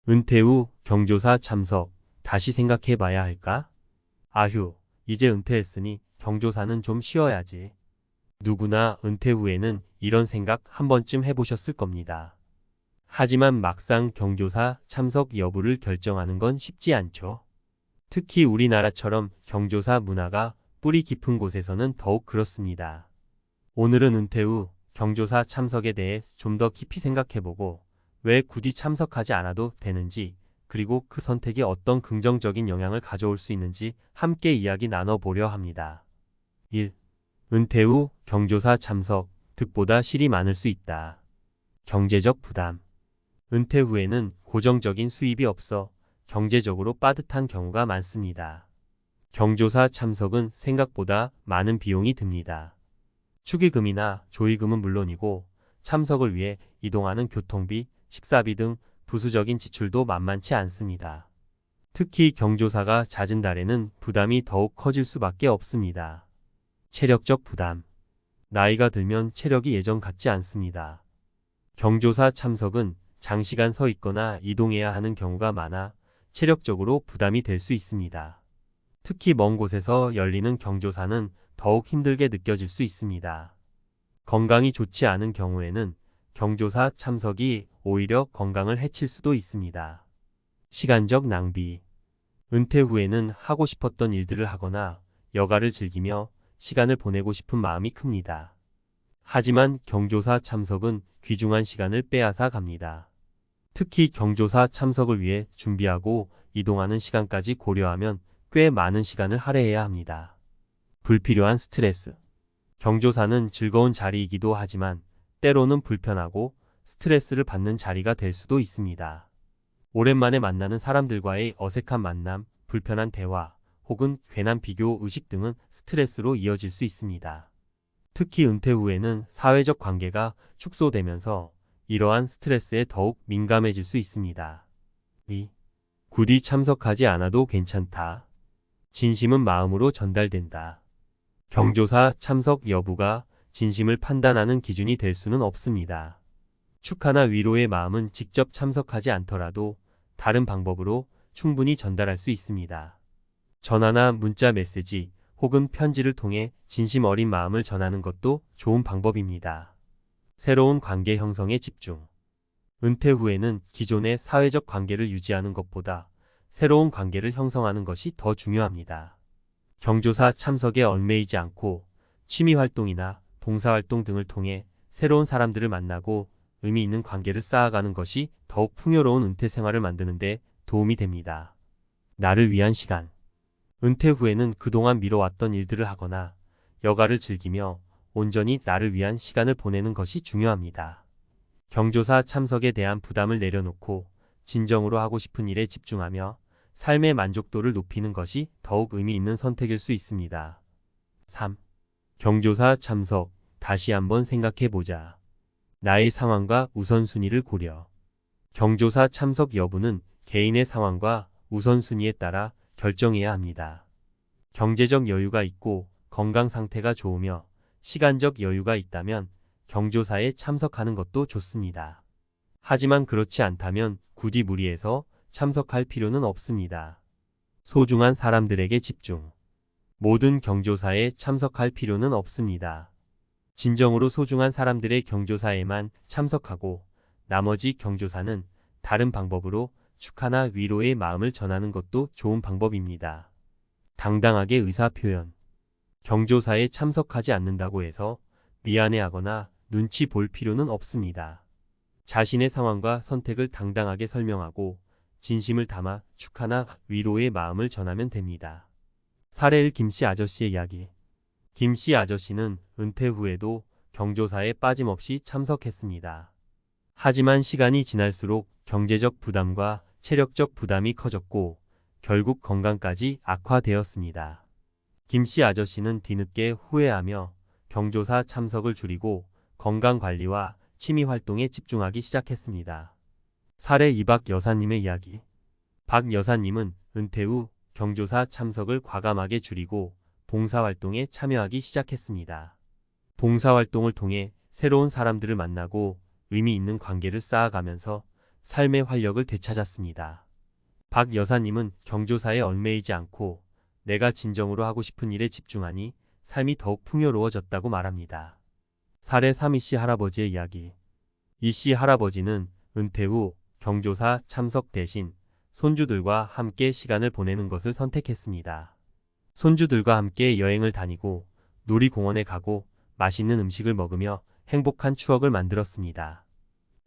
은퇴 후 경조사 참석, 다시 생각해봐야 할까? 아휴, 이제 은퇴했으니 경조사는 좀 쉬어야지. 누구나 은퇴 후에는 이런 생각 한 번쯤 해보셨을 겁니다. 하지만 막상 경조사 참석 여부를 결정하는 건 쉽지 않죠. 특히 우리나라처럼 경조사 문화가 뿌리 깊은 곳에서는 더욱 그렇습니다. 오늘은 은퇴 후 경조사 참석에 대해 좀 더 깊이 생각해보고 왜 굳이 참석하지 않아도 되는지, 그리고 그 선택이 어떤 긍정적인 영향을 가져올 수 있는지 함께 이야기 나눠보려 합니다. 1. 은퇴 후 경조사 참석, 득보다 실이 많을 수 있다. 경제적 부담. 은퇴 후에는 고정적인 수입이 없어 경제적으로 빠듯한 경우가 많습니다. 경조사 참석은 생각보다 많은 비용이 듭니다. 축의금이나 조의금은 물론이고 참석을 위해 이동하는 교통비, 식사비 등 부수적인 지출도 만만치 않습니다. 특히 경조사가 잦은 달에는 부담이 더욱 커질 수밖에 없습니다. 체력적 부담. 나이가 들면 체력이 예전 같지 않습니다. 경조사 참석은 장시간 서 있거나 이동해야 하는 경우가 많아 체력적으로 부담이 될 수 있습니다. 특히 먼 곳에서 열리는 경조사는 더욱 힘들게 느껴질 수 있습니다. 건강이 좋지 않은 경우에는 경조사 참석이 오히려 건강을 해칠 수도 있습니다. 시간적 낭비. 은퇴 후에는 하고 싶었던 일들을 하거나 여가를 즐기며 시간을 보내고 싶은 마음이 큽니다. 하지만 경조사 참석은 귀중한 시간을 빼앗아 갑니다. 특히 경조사 참석을 위해 준비하고 이동하는 시간까지 고려하면 꽤 많은 시간을 할애해야 합니다. 불필요한 스트레스. 경조사는 즐거운 자리이기도 하지만 때로는 불편하고 스트레스를 받는 자리가 될 수도 있습니다. 오랜만에 만나는 사람들과의 어색한 만남, 불편한 대화, 혹은 괜한 비교 의식 등은 스트레스로 이어질 수 있습니다. 특히 은퇴 후에는 사회적 관계가 축소되면서 이러한 스트레스에 더욱 민감해질 수 있습니다. 2. 굳이 참석하지 않아도 괜찮다. 진심은 마음으로 전달된다. 경조사 참석 여부가 진심을 판단하는 기준이 될 수는 없습니다. 축하나 위로의 마음은 직접 참석하지 않더라도 다른 방법으로 충분히 전달할 수 있습니다. 전화나 문자 메시지 혹은 편지를 통해 진심 어린 마음을 전하는 것도 좋은 방법입니다. 새로운 관계 형성에 집중. 은퇴 후에는 기존의 사회적 관계를 유지하는 것보다 새로운 관계를 형성하는 것이 더 중요합니다. 경조사 참석에 얽매이지 않고 취미활동이나 봉사활동 등을 통해 새로운 사람들을 만나고 의미 있는 관계를 쌓아가는 것이 더욱 풍요로운 은퇴 생활을 만드는 데 도움이 됩니다. 나를 위한 시간. 은퇴 후에는 그동안 미뤄왔던 일들을 하거나 여가를 즐기며 온전히 나를 위한 시간을 보내는 것이 중요합니다. 경조사 참석에 대한 부담을 내려놓고 진정으로 하고 싶은 일에 집중하며 삶의 만족도를 높이는 것이 더욱 의미 있는 선택일 수 있습니다. 3. 경조사 참석, 다시 한번 생각해보자. 나의 상황과 우선순위를 고려. 경조사 참석 여부는 개인의 상황과 우선순위에 따라 결정해야 합니다. 경제적 여유가 있고 건강 상태가 좋으며 시간적 여유가 있다면 경조사에 참석하는 것도 좋습니다. 하지만 그렇지 않다면 굳이 무리해서 참석할 필요는 없습니다. 소중한 사람들에게 집중. 모든 경조사에 참석할 필요는 없습니다. 진정으로 소중한 사람들의 경조사에만 참석하고 나머지 경조사는 다른 방법으로 축하나 위로의 마음을 전하는 것도 좋은 방법입니다. 당당하게 의사표현. 경조사에 참석하지 않는다고 해서 미안해하거나 눈치 볼 필요는 없습니다. 자신의 상황과 선택을 당당하게 설명하고 진심을 담아 축하나 위로의 마음을 전하면 됩니다. 사례 1. 김씨 아저씨의 이야기. 김씨 아저씨는 은퇴 후에도 경조사에 빠짐없이 참석했습니다. 하지만 시간이 지날수록 경제적 부담과 체력적 부담이 커졌고 결국 건강까지 악화되었습니다. 김씨 아저씨는 뒤늦게 후회하며 경조사 참석을 줄이고 건강관리와 취미활동에 집중하기 시작했습니다. 사례 2. 박 여사님의 이야기. 박 여사님은 은퇴 후 경조사 참석을 과감하게 줄이고 봉사활동에 참여하기 시작했습니다. 봉사활동을 통해 새로운 사람들을 만나고 의미 있는 관계를 쌓아가면서 삶의 활력을 되찾았습니다. 박 여사님은 경조사에 얽매이지 않고 내가 진정으로 하고 싶은 일에 집중하니 삶이 더욱 풍요로워졌다고 말합니다. 사례 3. 이씨 할아버지의 이야기. 이씨 할아버지는 은퇴 후 경조사 참석 대신 손주들과 함께 시간을 보내는 것을 선택했습니다. 손주들과 함께 여행을 다니고 놀이공원에 가고 맛있는 음식을 먹으며 행복한 추억을 만들었습니다.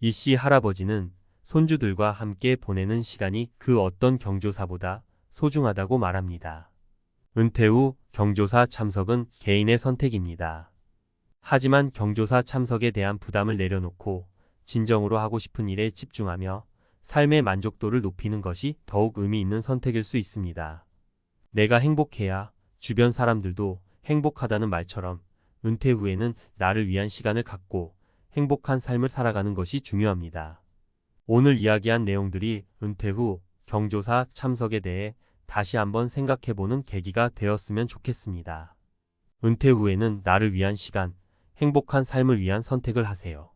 이씨 할아버지는 손주들과 함께 보내는 시간이 그 어떤 경조사보다 소중하다고 말합니다. 은퇴 후 경조사 참석은 개인의 선택입니다. 하지만 경조사 참석에 대한 부담을 내려놓고 진정으로 하고 싶은 일에 집중하며 삶의 만족도를 높이는 것이 더욱 의미 있는 선택일 수 있습니다. 내가 행복해야 주변 사람들도 행복하다는 말처럼 은퇴 후에는 나를 위한 시간을 갖고 행복한 삶을 살아가는 것이 중요합니다. 오늘 이야기한 내용들이 은퇴 후 경조사 참석에 대해 다시 한번 생각해보는 계기가 되었으면 좋겠습니다. 은퇴 후에는 나를 위한 시간, 행복한 삶을 위한 선택을 하세요.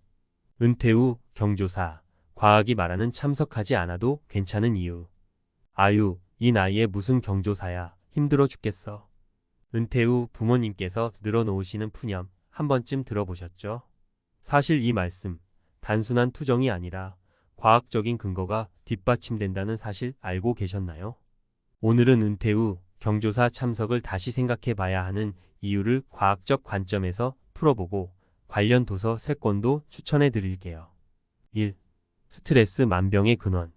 은퇴 후 경조사, 과학이 말하는 참석하지 않아도 괜찮은 이유. 아유, 이 나이에 무슨 경조사야, 힘들어 죽겠어. 은퇴 후 부모님께서 늘어놓으시는 푸념 한 번쯤 들어보셨죠? 사실 이 말씀, 단순한 투정이 아니라 과학적인 근거가 뒷받침된다는 사실 알고 계셨나요? 오늘은 은퇴 후 경조사 참석을 다시 생각해 봐야 하는 이유를 과학적 관점에서 풀어보고 관련 도서 3권도 추천해 드릴게요. 1. 스트레스 만병의 근원.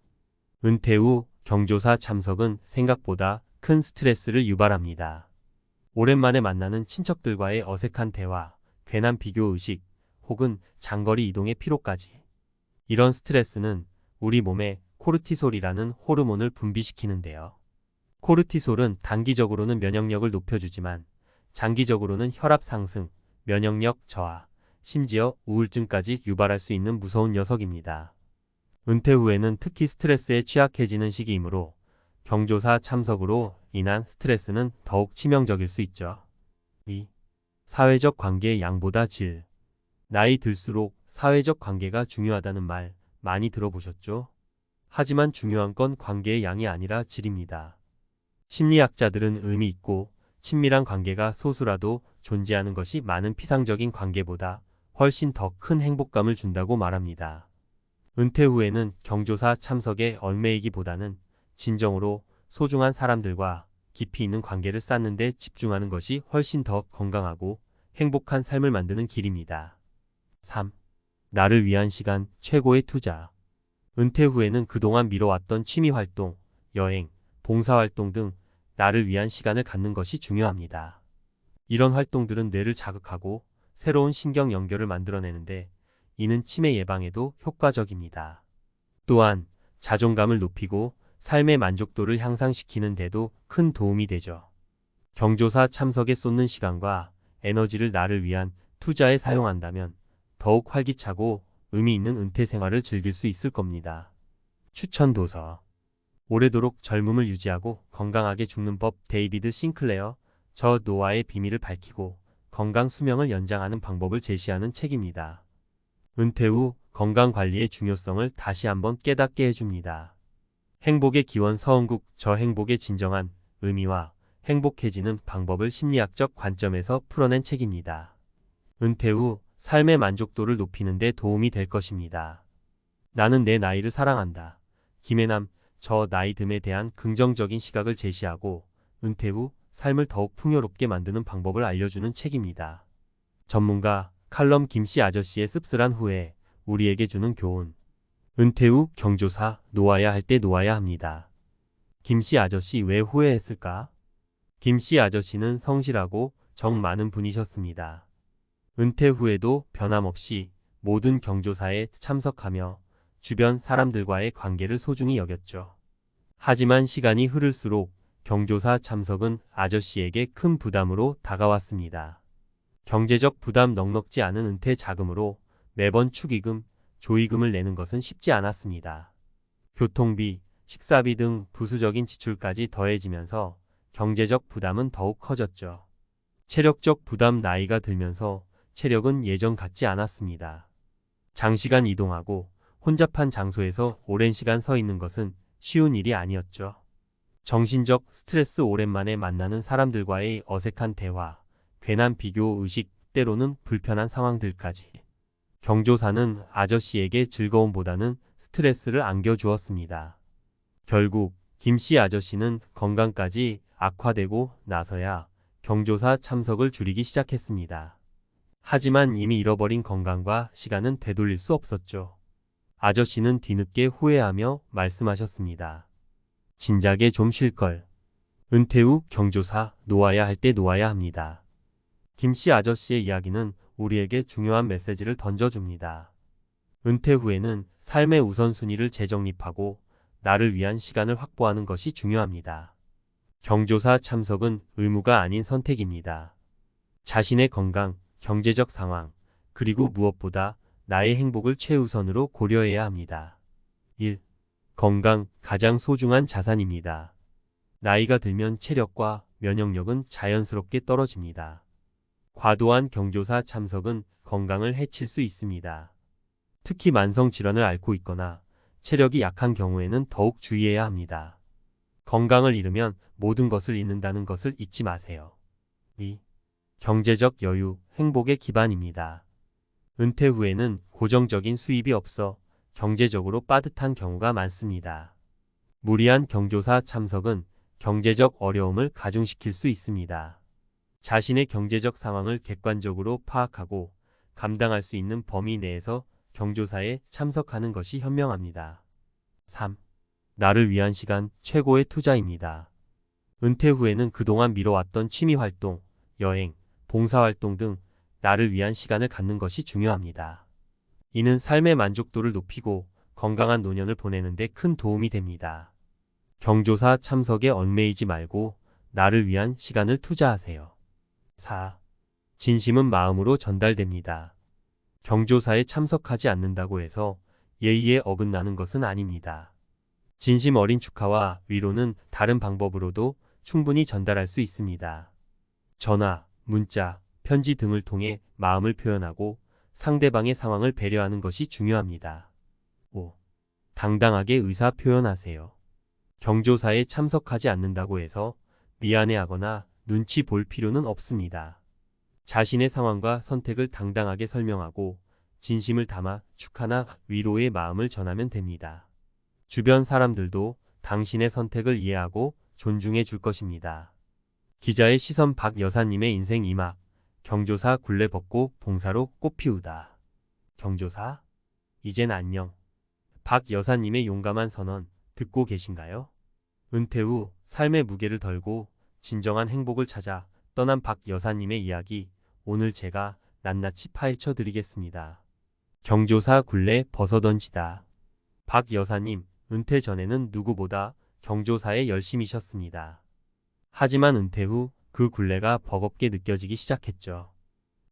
은퇴 후 경조사 참석은 생각보다 큰 스트레스를 유발합니다. 오랜만에 만나는 친척들과의 어색한 대화, 괜한 비교의식, 혹은 장거리 이동의 피로까지. 이런 스트레스는 우리 몸에 코르티솔이라는 호르몬을 분비시키는데요. 코르티솔은 단기적으로는 면역력을 높여주지만 장기적으로는 혈압 상승, 면역력 저하, 심지어 우울증까지 유발할 수 있는 무서운 녀석입니다. 은퇴 후에는 특히 스트레스에 취약해지는 시기이므로 경조사 참석으로 인한 스트레스는 더욱 치명적일 수 있죠. 2. 사회적 관계의 양보다 질. 나이 들수록 사회적 관계가 중요하다는 말 많이 들어보셨죠? 하지만 중요한 건 관계의 양이 아니라 질입니다. 심리학자들은 의미 있고 친밀한 관계가 소수라도 존재하는 것이 많은 피상적인 관계보다 훨씬 더 큰 행복감을 준다고 말합니다. 은퇴 후에는 경조사 참석에 얽매이기보다는 진정으로 소중한 사람들과 깊이 있는 관계를 쌓는 데 집중하는 것이 훨씬 더 건강하고 행복한 삶을 만드는 길입니다. 3. 나를 위한 시간 최고의 투자. 은퇴 후에는 그동안 미뤄왔던 취미활동, 여행, 봉사활동 등 나를 위한 시간을 갖는 것이 중요합니다. 이런 활동들은 뇌를 자극하고 새로운 신경 연결을 만들어내는데 이는 치매 예방에도 효과적입니다. 또한 자존감을 높이고 삶의 만족도를 향상시키는 데도 큰 도움이 되죠. 경조사 참석에 쏟는 시간과 에너지를 나를 위한 투자에 사용한다면 더욱 활기차고 의미 있는 은퇴 생활을 즐길 수 있을 겁니다. 추천 도서. 오래도록 젊음을 유지하고 건강하게 죽는 법. 데이비드 싱클레어. 저 노화의 비밀을 밝히고 건강 수명을 연장하는 방법을 제시하는 책입니다. 은퇴 후 건강관리의 중요성을 다시 한번 깨닫게 해줍니다. 행복의 기원. 서은국. 저 행복의 진정한 의미와 행복해지는 방법을 심리학적 관점에서 풀어낸 책입니다. 은퇴 후 삶의 만족도를 높이는 데 도움이 될 것입니다. 나는 내 나이를 사랑한다. 김혜남. 저 나이듦에 대한 긍정적인 시각을 제시하고 은퇴 후 삶을 더욱 풍요롭게 만드는 방법을 알려주는 책입니다. 전문가 칼럼. 김씨 아저씨의 씁쓸한 후회, 우리에게 주는 교훈. 은퇴 후 경조사, 놓아야 할 때 놓아야 합니다. 김씨 아저씨 왜 후회했을까? 김씨 아저씨는 성실하고 정 많은 분이셨습니다. 은퇴 후에도 변함없이 모든 경조사에 참석하며 주변 사람들과의 관계를 소중히 여겼죠. 하지만 시간이 흐를수록 경조사 참석은 아저씨에게 큰 부담으로 다가왔습니다. 경제적 부담. 넉넉지 않은 은퇴 자금으로 매번 축의금, 조의금을 내는 것은 쉽지 않았습니다. 교통비, 식사비 등 부수적인 지출까지 더해지면서 경제적 부담은 더욱 커졌죠. 체력적 부담. 나이가 들면서 체력은 예전 같지 않았습니다. 장시간 이동하고 혼잡한 장소에서 오랜 시간 서 있는 것은 쉬운 일이 아니었죠. 정신적 스트레스, 오랜만에 만나는 사람들과의 어색한 대화, 괜한 비교 의식, 때로는 불편한 상황들까지. 경조사는 아저씨에게 즐거움보다는 스트레스를 안겨주었습니다. 결국 김씨 아저씨는 건강까지 악화되고 나서야 경조사 참석을 줄이기 시작했습니다. 하지만 이미 잃어버린 건강과 시간은 되돌릴 수 없었죠. 아저씨는 뒤늦게 후회하며 말씀하셨습니다. 진작에 좀 쉴걸. 은퇴 후 경조사 놓아야 할 때 놓아야 합니다. 김씨 아저씨의 이야기는 우리에게 중요한 메시지를 던져줍니다. 은퇴 후에는 삶의 우선순위를 재정립하고 나를 위한 시간을 확보하는 것이 중요합니다. 경조사 참석은 의무가 아닌 선택입니다. 자신의 건강, 경제적 상황, 그리고 무엇보다 나의 행복을 최우선으로 고려해야 합니다. 1. 건강, 가장 소중한 자산입니다. 나이가 들면 체력과 면역력은 자연스럽게 떨어집니다. 과도한 경조사 참석은 건강을 해칠 수 있습니다. 특히 만성 질환을 앓고 있거나 체력이 약한 경우에는 더욱 주의해야 합니다. 건강을 잃으면 모든 것을 잃는다는 것을 잊지 마세요. 2. 경제적 여유, 행복의 기반입니다. 은퇴 후에는 고정적인 수입이 없어 경제적으로 빠듯한 경우가 많습니다. 무리한 경조사 참석은 경제적 어려움을 가중시킬 수 있습니다. 자신의 경제적 상황을 객관적으로 파악하고 감당할 수 있는 범위 내에서 경조사에 참석하는 것이 현명합니다. 3. 나를 위한 시간, 최고의 투자입니다. 은퇴 후에는 그동안 미뤄왔던 취미활동, 여행, 봉사활동 등 나를 위한 시간을 갖는 것이 중요합니다. 이는 삶의 만족도를 높이고 건강한 노년을 보내는 데 큰 도움이 됩니다. 경조사 참석에 얽매이지 말고 나를 위한 시간을 투자하세요. 4. 진심은 마음으로 전달됩니다. 경조사에 참석하지 않는다고 해서 예의에 어긋나는 것은 아닙니다. 진심 어린 축하와 위로는 다른 방법으로도 충분히 전달할 수 있습니다. 전화, 문자, 편지 등을 통해 마음을 표현하고 상대방의 상황을 배려하는 것이 중요합니다. 5. 당당하게 의사 표현하세요. 경조사에 참석하지 않는다고 해서 미안해하거나 눈치 볼 필요는 없습니다. 자신의 상황과 선택을 당당하게 설명하고 진심을 담아 축하나 위로의 마음을 전하면 됩니다. 주변 사람들도 당신의 선택을 이해하고 존중해 줄 것입니다. 기자의 시선. 박 여사님의 인생 2막. 경조사 굴레 벗고 봉사로 꽃 피우다. 경조사? 이젠 안녕. 박 여사님의 용감한 선언 듣고 계신가요? 은퇴 후 삶의 무게를 덜고 진정한 행복을 찾아 떠난 박 여사님의 이야기, 오늘 제가 낱낱이 파헤쳐 드리겠습니다. 경조사 굴레 벗어던지다. 박 여사님, 은퇴 전에는 누구보다 경조사에 열심이셨습니다. 하지만 은퇴 후 그 굴레가 버겁게 느껴지기 시작했죠.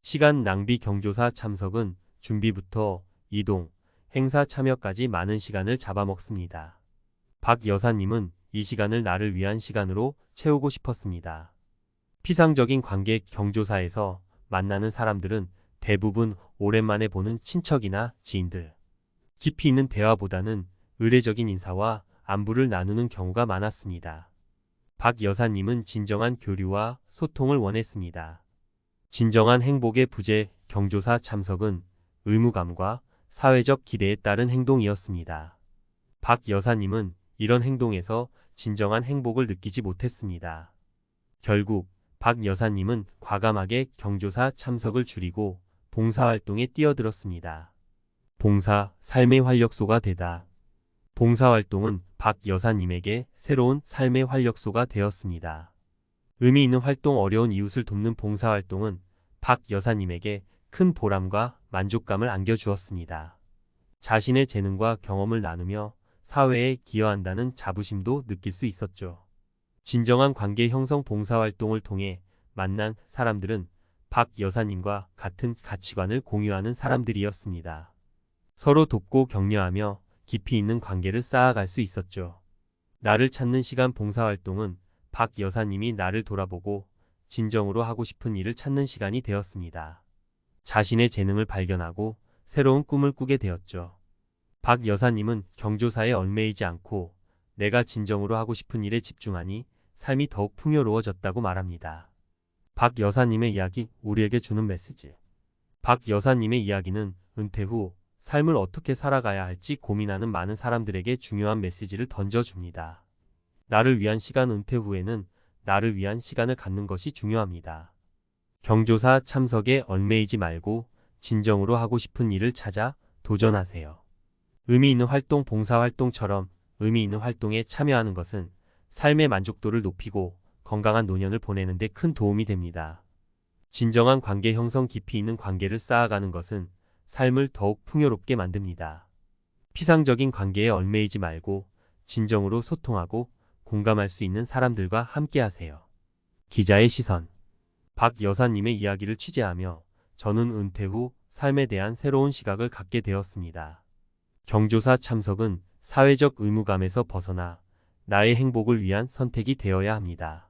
시간 낭비. 경조사 참석은 준비부터 이동, 행사 참여까지 많은 시간을 잡아먹습니다. 박 여사님은 이 시간을 나를 위한 시간으로 채우고 싶었습니다. 피상적인 관계. 경조사에서 만나는 사람들은 대부분 오랜만에 보는 친척이나 지인들. 깊이 있는 대화보다는 의례적인 인사와 안부를 나누는 경우가 많았습니다. 박 여사님은 진정한 교류와 소통을 원했습니다. 진정한 행복의 부재. 경조사 참석은 의무감과 사회적 기대에 따른 행동이었습니다. 박 여사님은 이런 행동에서 진정한 행복을 느끼지 못했습니다. 결국 박 여사님은 과감하게 경조사 참석을 줄이고 봉사활동에 뛰어들었습니다. 봉사, 삶의 활력소가 되다. 봉사활동은 박 여사님에게 새로운 삶의 활력소가 되었습니다. 의미 있는 활동. 어려운 이웃을 돕는 봉사활동은 박 여사님에게 큰 보람과 만족감을 안겨주었습니다. 자신의 재능과 경험을 나누며 사회에 기여한다는 자부심도 느낄 수 있었죠. 진정한 관계 형성. 봉사활동을 통해 만난 사람들은 박 여사님과 같은 가치관을 공유하는 사람들이었습니다. 서로 돕고 격려하며 깊이 있는 관계를 쌓아갈 수 있었죠. 나를 찾는 시간. 봉사활동은 박 여사님이 나를 돌아보고 진정으로 하고 싶은 일을 찾는 시간이 되었습니다. 자신의 재능을 발견하고 새로운 꿈을 꾸게 되었죠. 박 여사님은 경조사에 얽매이지 않고 내가 진정으로 하고 싶은 일에 집중하니 삶이 더욱 풍요로워졌다고 말합니다. 박 여사님의 이야기, 우리에게 주는 메시지. 박 여사님의 이야기는 은퇴 후 삶을 어떻게 살아가야 할지 고민하는 많은 사람들에게 중요한 메시지를 던져줍니다. 나를 위한 시간, 은퇴 후에는 나를 위한 시간을 갖는 것이 중요합니다. 경조사 참석에 얽매이지 말고 진정으로 하고 싶은 일을 찾아 도전하세요. 의미 있는 활동, 봉사활동처럼 의미 있는 활동에 참여하는 것은 삶의 만족도를 높이고 건강한 노년을 보내는 데 큰 도움이 됩니다. 진정한 관계 형성, 깊이 있는 관계를 쌓아가는 것은 삶을 더욱 풍요롭게 만듭니다. 피상적인 관계에 얽매이지 말고 진정으로 소통하고 공감할 수 있는 사람들과 함께하세요. 기자의 시선. 박 여사님의 이야기를 취재하며 저는 은퇴 후 삶에 대한 새로운 시각을 갖게 되었습니다. 경조사 참석은 사회적 의무감에서 벗어나 나의 행복을 위한 선택이 되어야 합니다.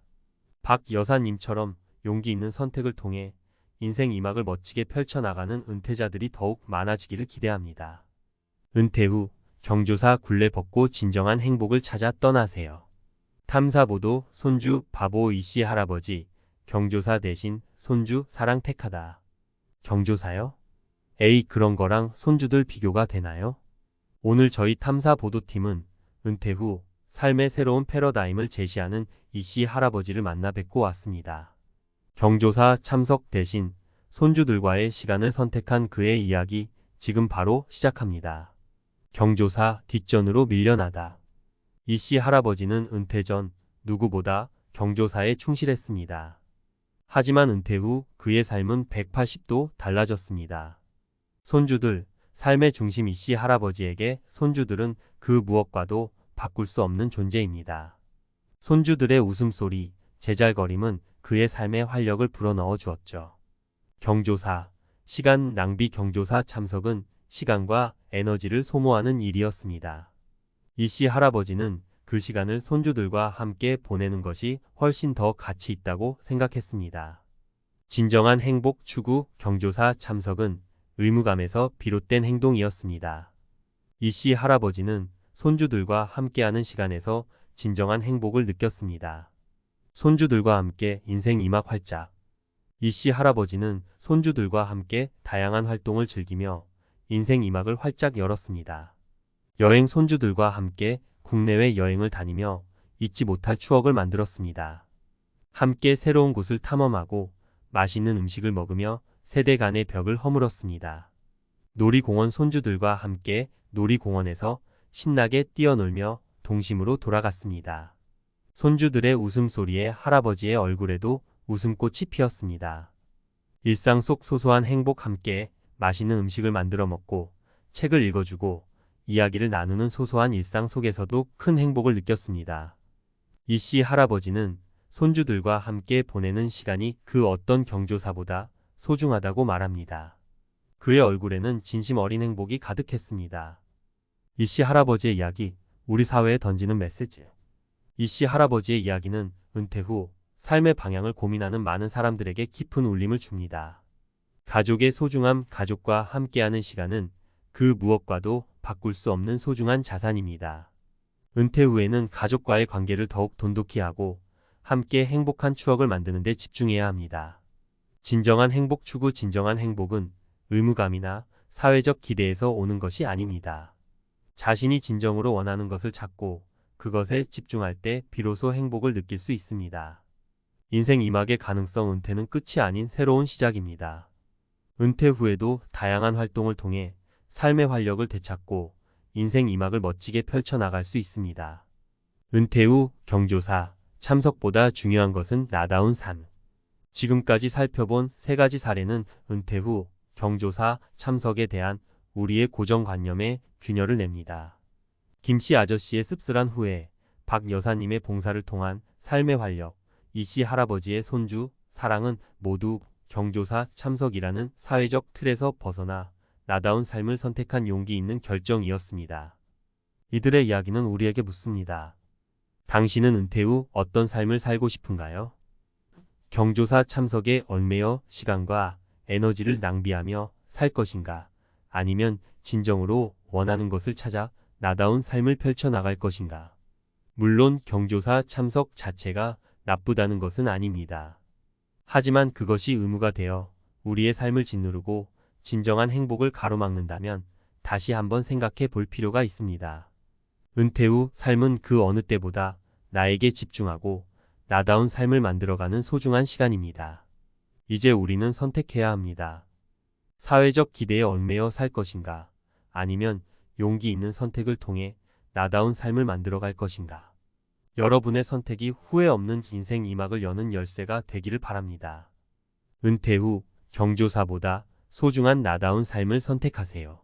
박 여사님처럼 용기 있는 선택을 통해 인생 2막을 멋지게 펼쳐나가는 은퇴자들이 더욱 많아지기를 기대합니다. 은퇴 후 경조사 굴레 벗고 진정한 행복을 찾아 떠나세요. 탐사보도 손주 바보 이씨 할아버지 경조사 대신 손주 사랑 택하다. 경조사요? 에이, 그런 거랑 손주들 비교가 되나요? 오늘 저희 탐사보도팀은 은퇴 후 삶의 새로운 패러다임을 제시하는 이씨 할아버지를 만나 뵙고 왔습니다. 경조사 참석 대신 손주들과의 시간을 선택한 그의 이야기 지금 바로 시작합니다. 경조사 뒷전으로 밀려나다. 이씨 할아버지는 은퇴 전 누구보다 경조사에 충실했습니다. 하지만 은퇴 후 그의 삶은 180도 달라졌습니다. 손주들, 삶의 중심 이씨 할아버지에게 손주들은 그 무엇과도 바꿀 수 없는 존재입니다. 손주들의 웃음소리, 제잘거림은 그의 삶에 활력을 불어넣어 주었죠. 경조사, 시간 낭비. 경조사 참석은 시간과 에너지를 소모하는 일이었습니다. 이씨 할아버지는 그 시간을 손주들과 함께 보내는 것이 훨씬 더 가치 있다고 생각했습니다. 진정한 행복 추구. 경조사 참석은 의무감에서 비롯된 행동이었습니다. 이씨 할아버지는 손주들과 함께하는 시간에서 진정한 행복을 느꼈습니다. 손주들과 함께 인생 2막 활짝. 이씨 할아버지는 손주들과 함께 다양한 활동을 즐기며 인생 2막을 활짝 열었습니다. 여행. 손주들과 함께 국내외 여행을 다니며 잊지 못할 추억을 만들었습니다. 함께 새로운 곳을 탐험하고 맛있는 음식을 먹으며 세대 간의 벽을 허물었습니다. 놀이공원. 손주들과 함께 놀이공원에서 신나게 뛰어놀며 동심으로 돌아갔습니다. 손주들의 웃음소리에 할아버지의 얼굴에도 웃음꽃이 피었습니다. 일상 속 소소한 행복. 함께 맛있는 음식을 만들어 먹고 책을 읽어주고 이야기를 나누는 소소한 일상 속에서도 큰 행복을 느꼈습니다. 이씨 할아버지는 손주들과 함께 보내는 시간이 그 어떤 경조사보다 소중하다고 말합니다. 그의 얼굴에는 진심 어린 행복이 가득했습니다. 이씨 할아버지의 이야기, 우리 사회에 던지는 메시지. 이씨 할아버지의 이야기는 은퇴 후 삶의 방향을 고민하는 많은 사람들에게 깊은 울림을 줍니다. 가족의 소중함. 가족과 함께하는 시간은 그 무엇과도 바꿀 수 없는 소중한 자산입니다. 은퇴 후에는 가족과의 관계를 더욱 돈독히 하고 함께 행복한 추억을 만드는 데 집중해야 합니다. 진정한 행복 추구. 진정한 행복은 의무감이나 사회적 기대에서 오는 것이 아닙니다. 자신이 진정으로 원하는 것을 찾고 그것에 집중할 때 비로소 행복을 느낄 수 있습니다. 인생 2막의 가능성. 은퇴는 끝이 아닌 새로운 시작입니다. 은퇴 후에도 다양한 활동을 통해 삶의 활력을 되찾고 인생 2막을 멋지게 펼쳐나갈 수 있습니다. 은퇴 후 경조사 참석보다 중요한 것은 나다운 삶. 지금까지 살펴본 3가지 사례는 은퇴 후 경조사 참석에 대한 우리의 고정관념에 균열을 냅니다. 김씨 아저씨의 씁쓸한 후회, 박 여사님의 봉사를 통한 삶의 활력, 이씨 할아버지의 손주 사랑은 모두 경조사 참석이라는 사회적 틀에서 벗어나 나다운 삶을 선택한 용기 있는 결정이었습니다. 이들의 이야기는 우리에게 묻습니다. 당신은 은퇴 후 어떤 삶을 살고 싶은가요? 경조사 참석에 얽매여 시간과 에너지를 낭비하며 살 것인가? 아니면 진정으로 원하는 것을 찾아 나다운 삶을 펼쳐나갈 것인가? 물론 경조사 참석 자체가 나쁘다는 것은 아닙니다. 하지만 그것이 의무가 되어 우리의 삶을 짓누르고 진정한 행복을 가로막는다면 다시 한번 생각해 볼 필요가 있습니다. 은퇴 후 삶은 그 어느 때보다 나에게 집중하고 나다운 삶을 만들어가는 소중한 시간입니다. 이제 우리는 선택해야 합니다. 사회적 기대에 얽매여 살 것인가? 아니면 용기 있는 선택을 통해 나다운 삶을 만들어갈 것인가? 여러분의 선택이 후회 없는 인생 2막을 여는 열쇠가 되기를 바랍니다. 은퇴 후 경조사보다 소중한 나다운 삶을 선택하세요.